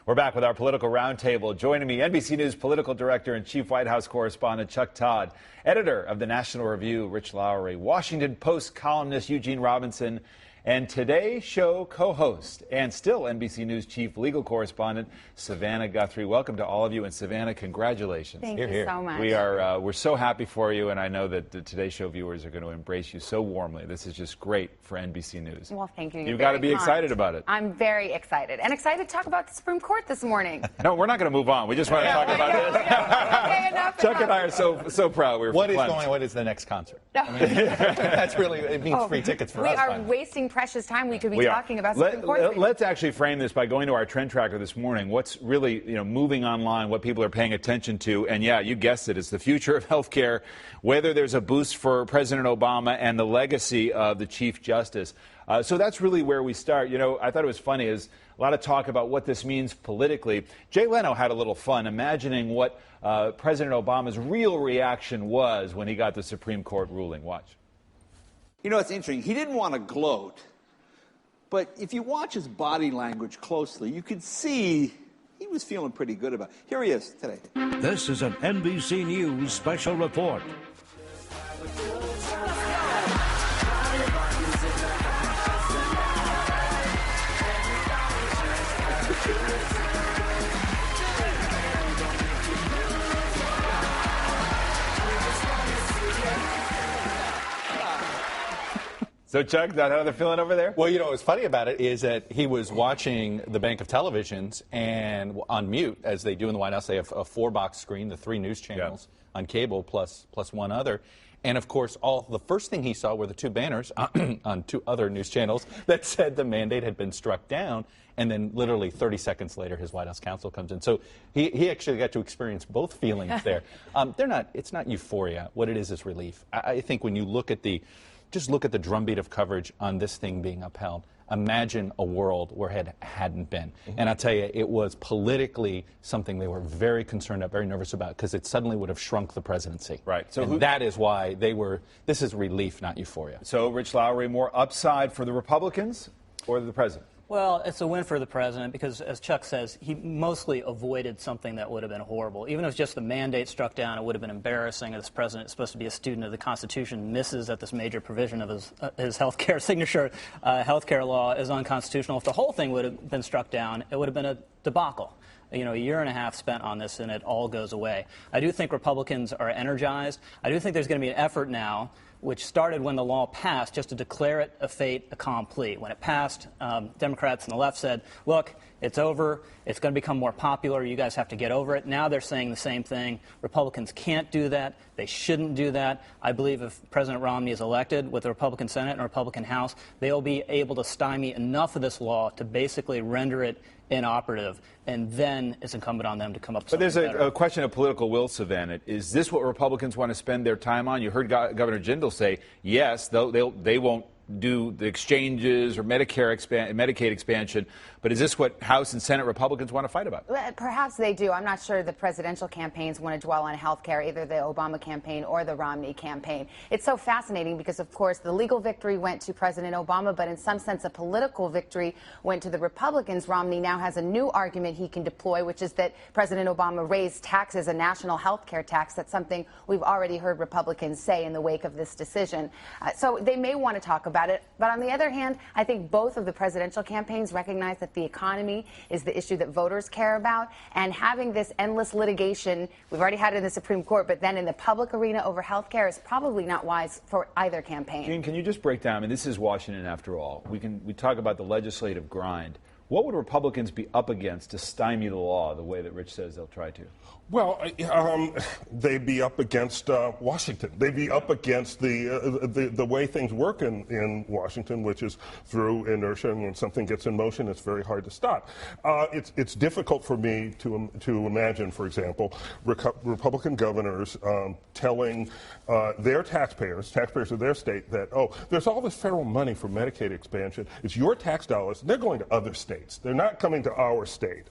We're back with our political roundtable. Joining me, NBC News political director and chief White House correspondent Chuck Todd, editor of the National Review Rich Lowry, Washington Post columnist Eugene Robinson, and Today Show co-host and still NBC News chief legal correspondent Savannah Guthrie. Welcome to all of you, and Savannah, congratulations. Thank you so much. We're so happy for you, and I know that the Today Show viewers are going to embrace you so warmly. This is just great for NBC News. Well, thank you. You've got to be excited about it. I'm very excited, and excited to talk about the Supreme Court this morning. No, we're not going to move on. We just want to talk about this. Okay, enough. Chuck and I are so proud. What is the next concert? I mean, that's really, it means free tickets for us. We are wasting precious time. We could be talking about Supreme Court. Let's actually frame this by going to our trend tracker this morning. What's really, moving online, what people are paying attention to, and yeah, you guessed it, it's the future of health care, whether there's a boost for President Obama and the legacy of the Chief Justice. So that's really where we start. I thought it was funny is a lot of talk about what this means politically. Jay Leno had a little fun imagining what President Obama's real reaction was when he got the Supreme Court ruling. Watch. It's interesting. He didn't want to gloat, but if you watch his body language closely, you could see he was feeling pretty good about it. Here he is today. This is an NBC News special report. So, Chuck, is that how they're feeling over there? Well, what's funny about it is that he was watching the bank of televisions and on mute, as they do in the White House. They have a 4-box screen, the 3 news channels on cable plus one other. And, of course, the first thing he saw were the 2 banners on 2 other news channels that said the mandate had been struck down. And then literally 30 seconds later, his White House counsel comes in. So he actually got to experience both feelings there. It's not euphoria. What it is relief. I think when you look at just look at the drumbeat of coverage on this thing being upheld. Imagine a world where it hadn't been. Mm-hmm. And I'll tell you, it was politically something they were very concerned about, very nervous about, because it suddenly would have shrunk the presidency. Right. So that is why this is relief, not euphoria. So, Rich Lowry, more upside for the Republicans or the president? Well, it's a win for the president because, as Chuck says, he mostly avoided something that would have been horrible. Even if it was just the mandate struck down, it would have been embarrassing. This president is supposed to be a student of the Constitution, misses at this major provision of his health care signature. Health care law is unconstitutional. If the whole thing would have been struck down, it would have been a debacle. A year and a half spent on this, and it all goes away. I do think Republicans are energized. I do think there's going to be an effort now, which started when the law passed, just to declare it a fait accompli. When it passed, Democrats on the left said, look, it's over. It's going to become more popular. You guys have to get over it. Now they're saying the same thing. Republicans can't do that. They shouldn't do that. I believe if President Romney is elected with a Republican Senate and a Republican House, they'll be able to stymie enough of this law to basically render it inoperative, and then it's incumbent on them to come up with something better. But there's a question of political will, Savannah. Is this what Republicans want to spend their time on? You heard Governor Jindal say, yes, they won't do the exchanges or Medicaid expansion, but is this what House and Senate Republicans want to fight about? Perhaps they do. I'm not sure the presidential campaigns want to dwell on health care, either the Obama campaign or the Romney campaign. It's so fascinating because, of course, the legal victory went to President Obama, but in some sense a political victory went to the Republicans. Romney now has a new argument he can deploy, which is that President Obama raised taxes, a national health care tax. That's something we've already heard Republicans say in the wake of this decision. So they may want to talk about it. But on the other hand, I think both of the presidential campaigns recognize that the economy is the issue that voters care about. And having this endless litigation, we've already had it in the Supreme Court, but then in the public arena over health care is probably not wise for either campaign. Gene, can you just break down, this is Washington after all. We talk about the legislative grind. What would Republicans be up against to stymie the law the way that Rich says they'll try to? Well, they'd be up against Washington. They'd be up against the way things work in Washington, which is through inertia. And when something gets in motion, it's very hard to stop. It's difficult for me to imagine, for example, Republican governors telling their taxpayers of their state that, there's all this federal money for Medicaid expansion. It's your tax dollars. And they're going to other states. states. They're not coming to our state.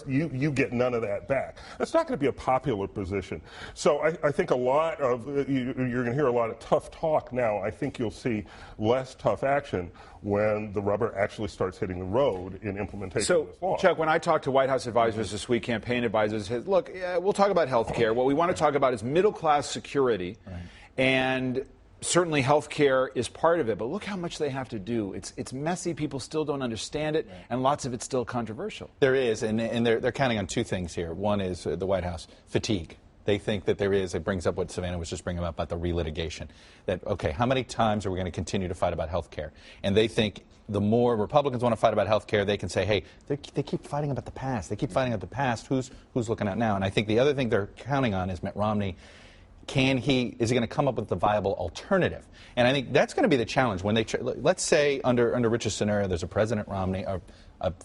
You get none of that back. That's not going to be a popular position. So I think a lot of, you're going to hear a lot of tough talk now. I think you'll see less tough action when the rubber actually starts hitting the road in implementation of this law. Chuck, when I talked to White House advisors this week, campaign advisors said, look, we'll talk about health care. What we want to talk about is middle-class security, and certainly health care is part of it, but look how much they have to do. It's messy. People still don't understand it, and lots of it's still controversial. There is, and they're counting on two things here. One is the White House fatigue. They think that there is, it brings up what Savannah was just bringing up about the relitigation. That, okay, how many times are we going to continue to fight about health care? And they think the more Republicans want to fight about health care, they can say, hey, they keep fighting about the past. They keep fighting about the past. Who's looking out now? And I think the other thing they're counting on is Mitt Romney. Is he going to come up with a viable alternative? And I think that's going to be the challenge. When let's say under Rich's scenario, there's a President Romney, a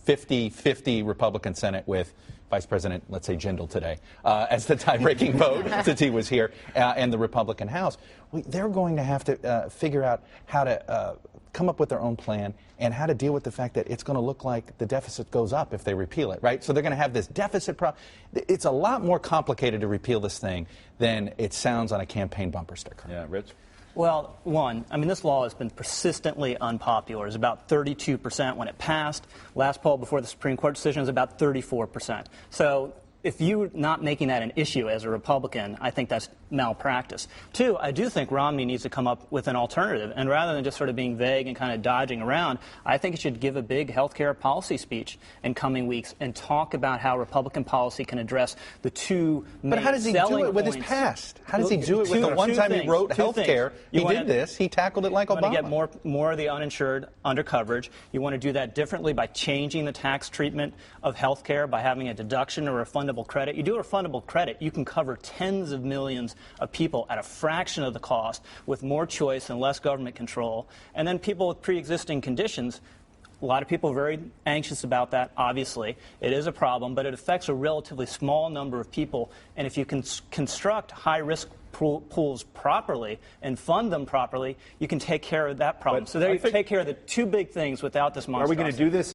50-50 Republican Senate with Vice President, let's say, Jindal today, as the tie-breaking vote, since he was here, and the Republican House. They're going to have to figure out how to come up with their own plan and how to deal with the fact that it's going to look like the deficit goes up if they repeal it, right? So they're going to have this deficit problem. It's a lot more complicated to repeal this thing than it sounds on a campaign bumper sticker. Yeah, Rich? Well, this law has been persistently unpopular. It's about 32% when it passed. Last poll before the Supreme Court decision was about 34%. So if you're not making that an issue as a Republican, I think that's malpractice. Two, I do think Romney needs to come up with an alternative. And rather than just sort of being vague and kind of dodging around, I think he should give a big health care policy speech in coming weeks and talk about how Republican policy can address the two main But how does he do it with his points. past? How does he do it with the one time he wrote health care? He did this. He tackled it like Obama. You want to get more of the uninsured under coverage. You want to do that differently by changing the tax treatment of health care, by having a deduction or refundable credit. You do a refundable credit, you can cover tens of millions of people at a fraction of the cost with more choice and less government control. And then people with pre-existing conditions, a lot of people are very anxious about that, obviously. It is a problem, but it affects a relatively small number of people. And if you can construct high-risk pools properly and fund them properly, you can take care of that problem. So there you take care of the two big things without this monstrosity. Are we going to do this?